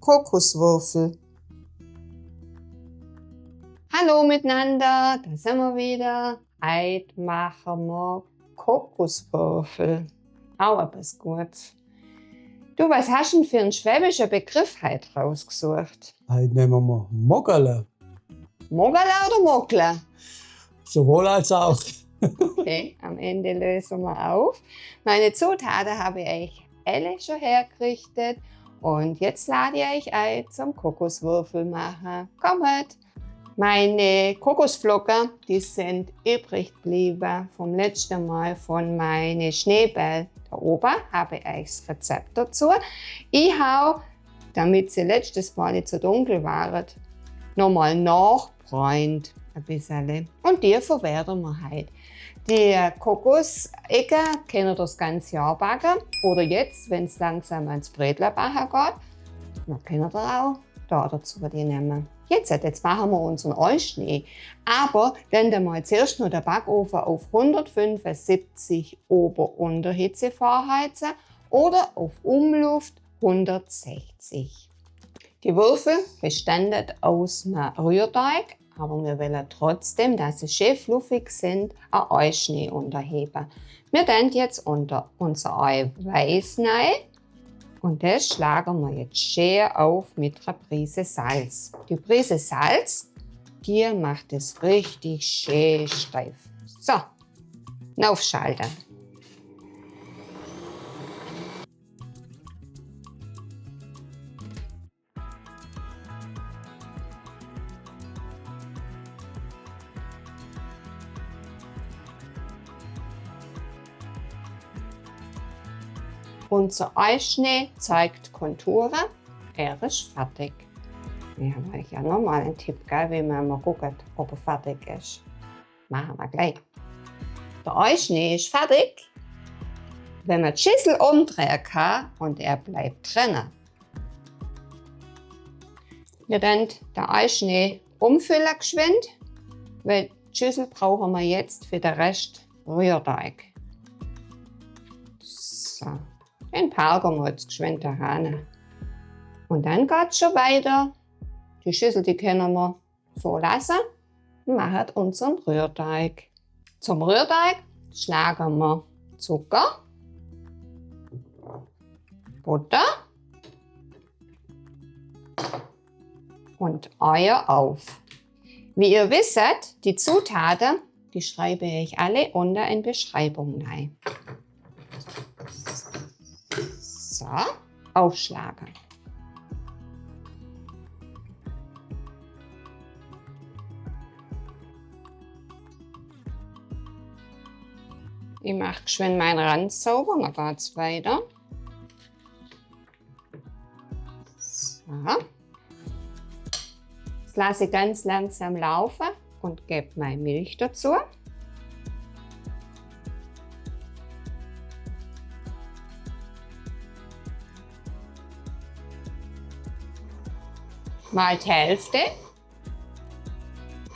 Kokoswürfel. Hallo miteinander, da sind wir wieder. Heute machen wir Kokoswürfel. Auch etwas Gutes. Du, was hast du denn für einen schwäbischen Begriff heute rausgesucht? Heute nehmen wir Moggerle. Mogala oder Mogla? Sowohl als auch. Okay, am Ende lösen wir auf. Meine Zutaten habe ich euch alle schon hergerichtet. Und jetzt lade ich euch ein zum Kokoswürfel machen. Kommt! Meine Kokosflocken, die sind übrig geblieben vom letzten Mal von meinen Schneebällen. Da oben habe ich euch das Rezept dazu. Ich habe, damit sie letztes Mal nicht so dunkel waren, nochmal nachgebräunt ein bisschen. Und die verwerten wir heute. Die Kokosecken können ihr das ganze Jahr backen. Oder jetzt, wenn es langsam ans Brätlein backen geht, dann könnt ihr auch da dazu die nehmen. Jetzt machen wir unseren Eischnee. Aber dann mal zuerst noch den Backofen auf 175 Ober-Unterhitze vorheizen oder auf Umluft 160. Die Würfel bestanden aus einem Rührteig, aber wir wollen trotzdem, dass sie schön fluffig sind, einen Eischnee unterheben. Wir tun jetzt unter unser Eiweiß rein. Und das schlagen wir jetzt schön auf mit einer Prise Salz. Die Prise Salz, die macht es richtig schön steif. So, aufschalten. Unser Eischnee zeigt Konturen. Er ist fertig. Ich habe euch ja nochmal einen Tipp gegeben, wie man mal guckt, ob er fertig ist. Machen wir gleich. Der Eischnee ist fertig, wenn man die Schüssel umdrehen kann und er bleibt drinnen. Wir dann den Eischnee umfüllen geschwind, weil die Schüssel brauchen wir jetzt für den Rest Rührteig. So. Den parken wir jetzt geschwind daheim. Und dann geht es schon weiter. Die Schüssel, die können wir so lassen und machen unseren Rührteig. Zum Rührteig schlagen wir Zucker, Butter und Eier auf. Wie ihr wisst, die Zutaten, die schreibe ich alle unten in die Beschreibung rein. So, aufschlagen. Ich mache geschwind meinen Rand sauber, dann geht es weiter. So. Jetzt lasse ich ganz langsam laufen und gebe meine Milch dazu. Mal die Hälfte.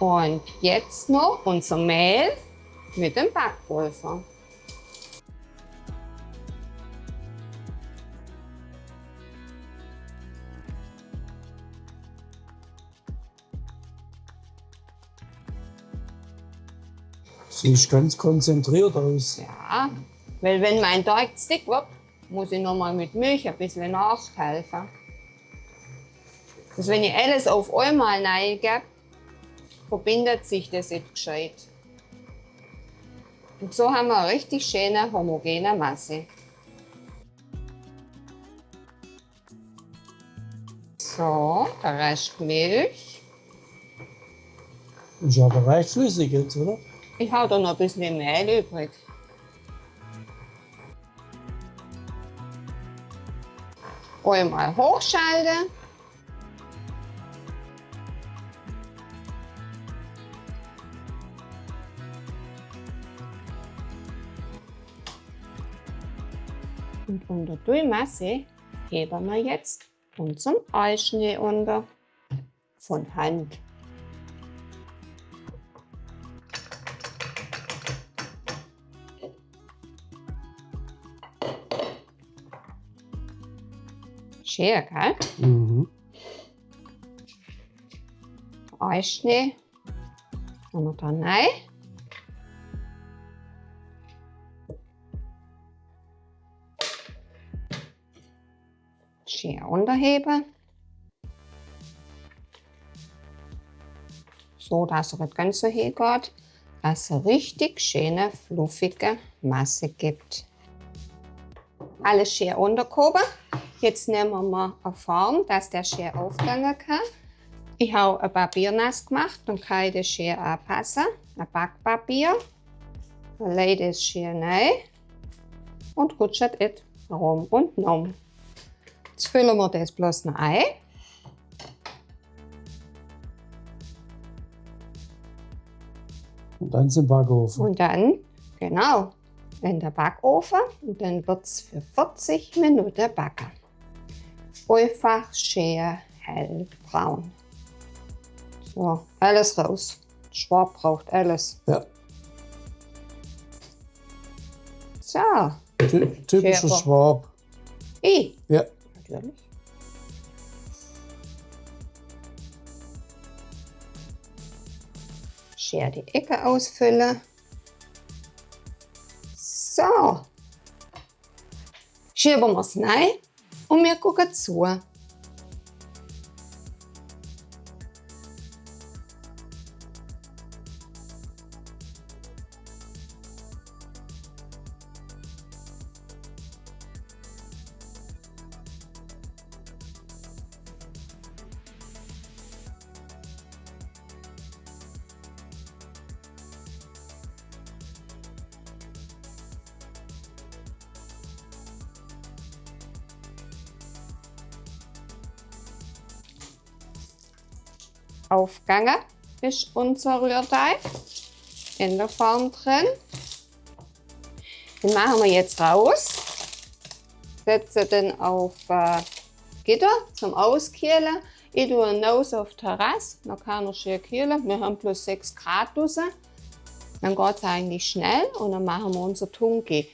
Und jetzt noch unser Mehl mit dem Backpulver. Sieht ganz konzentriert aus. Ja, weil wenn mein Teig zu dick wird, muss ich nochmal mit Milch ein bisschen nachhelfen. Also wenn ich alles auf einmal reingebe, verbindet sich das nicht gescheit. Und so haben wir eine richtig schöne, homogene Masse. So, der Rest Milch. Ist aber recht flüssig jetzt, oder? Ich habe da noch ein bisschen Mehl übrig. Einmal hochschalten. Und unter die Masse heben wir jetzt unseren Eischnee unter von Hand. Schön, gell? Mhm. Eischnee. Machen wir da rein. Schön unterheben. So, dass er nicht ganz so hingeht. Dass es eine richtig schöne, fluffige Masse gibt. Alles schön untergehoben. Jetzt nehmen wir mal eine Form, dass der schön aufgehen kann. Ich habe ein Papier nass gemacht und kann das schön anpassen. Ein Backpapier. Dann lege ich das schön rein und rutscht es rum und um. Jetzt füllen wir das bloß noch ein. Und dann zum Backofen. Und dann, genau, in den Backofen. Und dann wird es für 40 Minuten backen. Einfach schön hellbraun. So, alles raus. Schwab braucht alles. Ja. So, Typischer Schäfer. Schwab. Ja. Natürlich. Schön die Ecke ausfüllen. So. Schieben wir es rein und wir gucken zu. Aufgegangen ist unser Rührteig in der Form drin. Den machen wir jetzt raus. Setze den auf Gitter zum Auskühlen. Ich tue ihn raus auf die Terrasse, da kann er schön kühlen. Wir haben plus 6 Grad draußen. Dann geht es eigentlich schnell und dann machen wir unser Tunki.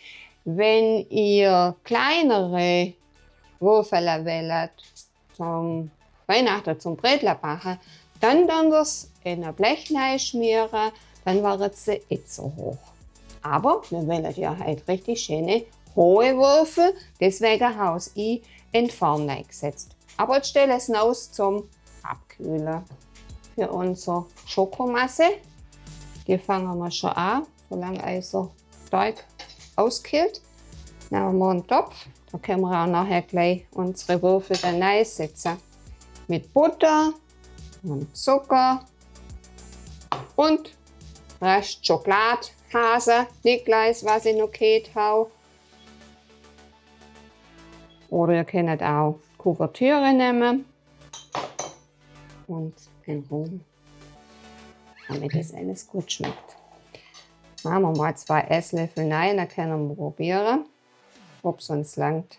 Wenn ihr kleinere Würfel wählt zum Weihnachten, zum Brätler backen, dann das in ein Blech schmieren, dann wird sie nicht so hoch. Aber wir wollen ja halt richtig schöne, hohe Würfel, deswegen habe ich in die Form gesetzt. Aber jetzt stelle ich es aus zum Abkühlen. Für unsere Schokomasse, die fangen wir schon an, solange also Teig auskühlt. Dann nehmen wir einen Topf, da können wir auch nachher gleich unsere Würfel dann reinsetzen. Mit Butter und Zucker und Rest Schokolade, Hase, nicht gleich, was ich noch geht habe. Oder ihr könnt auch Kuvertüre nehmen und den Rum, damit das alles gut schmeckt. Machen wir mal 2 Esslöffel rein, dann können wir probieren, ob es uns langt.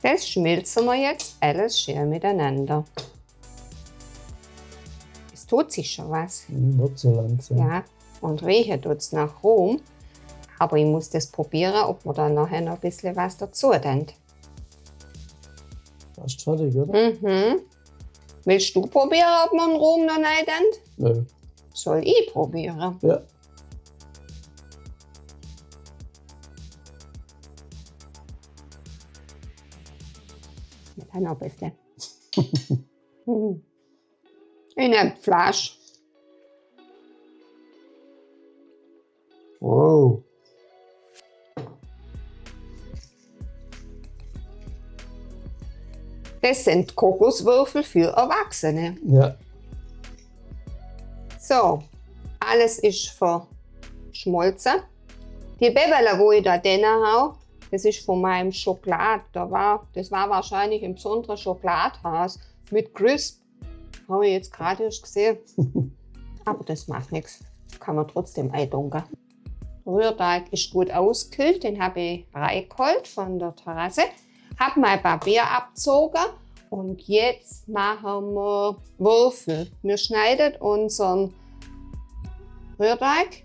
Das schmilzen wir jetzt alles schön miteinander. Es tut sich schon was. Wird so langsam. Ja, und riechen tut es nach Rum. Aber ich muss das probieren, ob man da nachher noch ein bisschen was dazu tut. Fast fertig, oder? Mhm. Willst du probieren, ob man den Rum noch rein tut? Nö. Soll ich probieren? Ja. Dann noch ein bisschen. Ich nehme die Flasche. Wow. Das sind Kokoswürfel für Erwachsene. Ja. So, alles ist verschmolzen. Die Bäbele, wo ich da drin habe, das ist von meinem Schokolade. Das war wahrscheinlich ein besonderes Schokoladehaus mit Crisp. Habe ich jetzt gerade erst gesehen. Aber das macht nichts. Kann man trotzdem eintunken. Der Rührteig ist gut ausgekühlt. Den habe ich reingeholt von der Terrasse. Habe mein Papier abgezogen. Und jetzt machen wir Würfel. Wir schneiden unseren Rührteig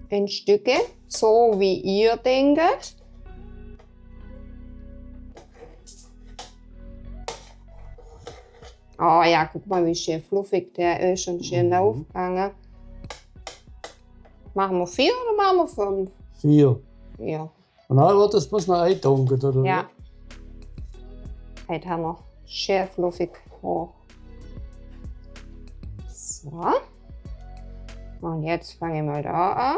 in Stücke, so wie ihr denkt. Oh ja, guck mal, wie schön fluffig der ist und schön aufgegangen. Machen wir 4 oder machen wir 5? 4. 4. Und dann wird das bloß noch eintunken, oder? Ja. Heute haben wir schön fluffig hoch. So. Und jetzt fange ich mal da an.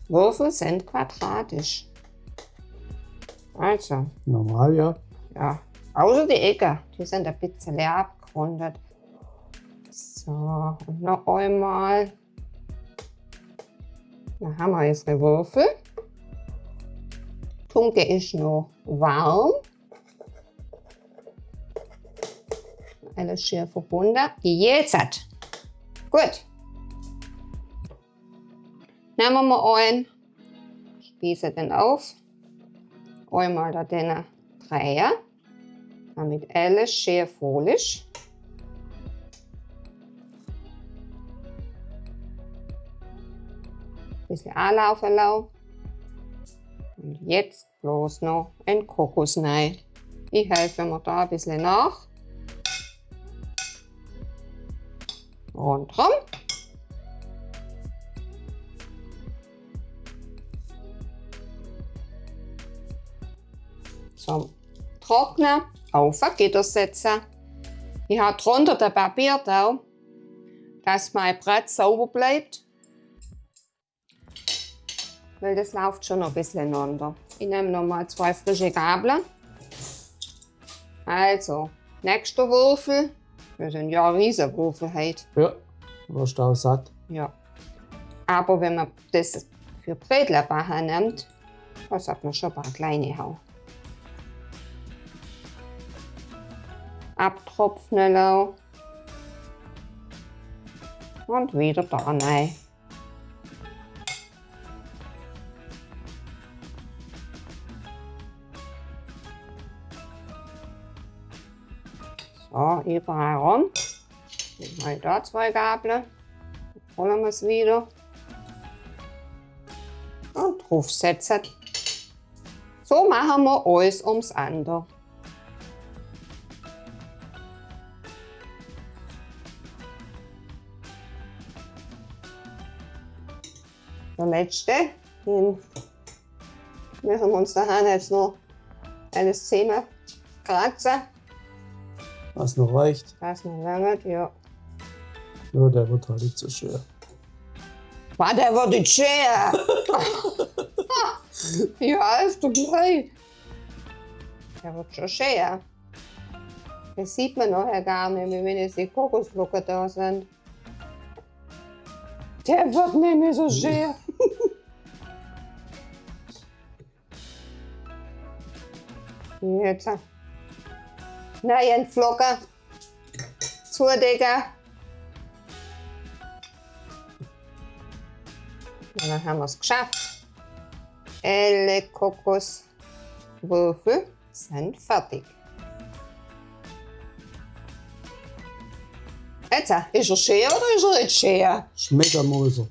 Würfel sind quadratisch. Also. Normal, ja. Ja. Außer die Ecke. Die sind ein bisschen leer abgerundet. So. Und noch einmal. Dann haben wir unsere Würfel. Tunke ist noch warm. Alles schön verbunden. Jetzt. Gut. Nehmen wir mal ein. Spieße den auf. Einmal da den Dreier. Damit alles schön voll ist. Ein bisschen anlaufen lassen. Und jetzt bloß noch ein Kokos rein. Ich helfe mir da ein bisschen nach. Rundherum. Zum Trocknen auf ein Gitter setzen. Ich habe drunter den Papiertau, dass mein Brett sauber bleibt. Weil das läuft schon noch ein bisschen runter. Ich nehme noch mal 2 frische Gabeln. Also, nächster Würfel. Wir sind ja Riesenwürfel heute. Ja, warst du auch satt. Ja. Aber wenn man das für Brätlebacher nimmt, dann hat man schon ein paar kleine Hau. Abtropfen lassen. Und wieder da rein. So, überall rum. Mal da 2 Gabeln. Rollen wir es wieder. Und draufsetzen. So machen wir alles ums andere. Der letzte, den müssen wir uns daheim jetzt noch alles Zähne kratzen. Was noch reicht. Das noch lange, ja. Ja, der wird halt nicht so schwer. Was, der wird nicht schwer? Ja, ist doch gleich. Der wird schon schwer. Das sieht man nachher gar nicht mehr, wenn jetzt die Kokosflocken da sind. Der wird nicht mehr so schwer. Jetzt. Nein, Flocken. Zudecken. Und dann haben wir es geschafft. Alle Kokoswürfel sind fertig. Jetzt, ist er schön oder ist er nicht schön? Schmeckermoser.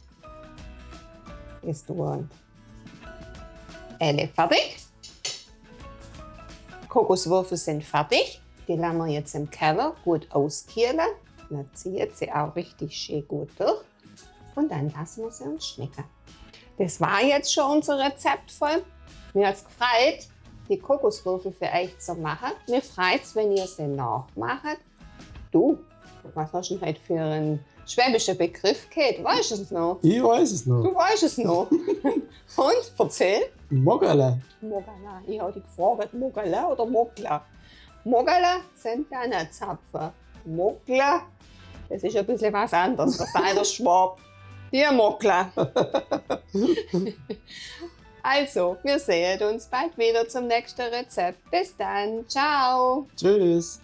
Ist du. Alle fertig. Kokoswürfel sind fertig. Die lassen wir jetzt im Keller gut auskühlen. Dann zieht sie auch richtig schön gut durch. Und dann lassen wir sie uns schmecken. Das war jetzt schon unser Rezept voll. Mir hat es gefreut, die Kokoswürfel für euch zu machen. Mir freut es, wenn ihr sie nachmacht. Du, was hast du denn heute für einen schwäbischen Begriff gehabt? Weißt du es noch? Ich weiß es noch. Du weißt es noch. Und, erzähl. Moggerle. Mogala. Ich habe dich gefragt, Mogala oder Mogla? Mogala sind keine Zapfen. Mogla, das ist ein bisschen was anderes. Das sei der Schwab. Die Mogla. Also, wir sehen uns bald wieder zum nächsten Rezept. Bis dann. Ciao. Tschüss.